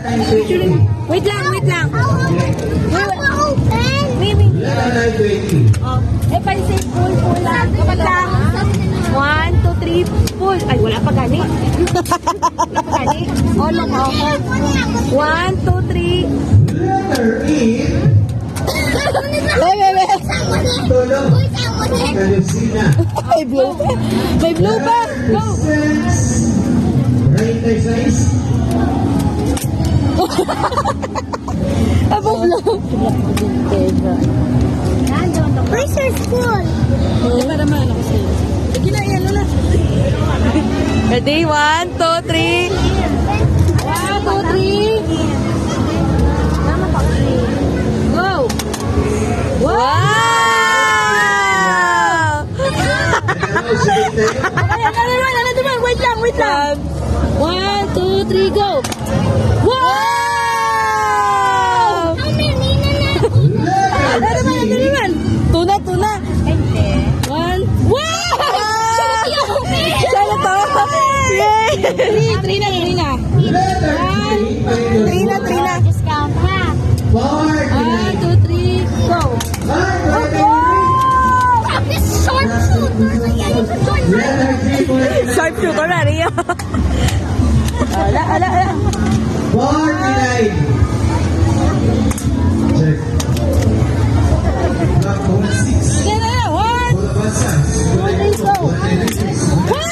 Wait lang, wait lang. Eh, pansin, pull lang. Kapag lang. 1, 2, 3, pull. Ay, wala pa gani. Wala pa gani. All of all. 1, 2, 3. May blue pa. May blue pa. Go. Abang blue. Where's your school? Para naman ako sa'yo. Sige na, yan na. Ready? 1, 2, 3. 1, 2, 3. Go! Wow! Ano naman? Wait lang. 1, 2, 3, go! Wow! Ano naman? Tuna. 1. Wow! Sana to? Yay! 3 na. 3 na. Just count half. 1, 2, 3, go! This sharpshooter. Sharpshooter na rin yun. Ala. 49. Check. Yan na. 1, 2, 3, go! Wow!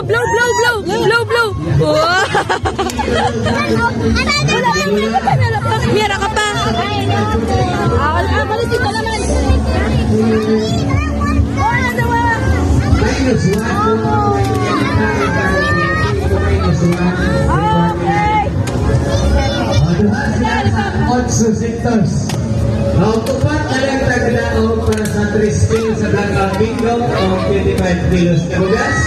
Blow! Wow! Mira ka pa. Balis dito naman. Minus 1. Okay. Otso sectors. Nautupan na lang tagdaog para sa 3 skills sa Blanca Bingo o 25 kilos na bugas.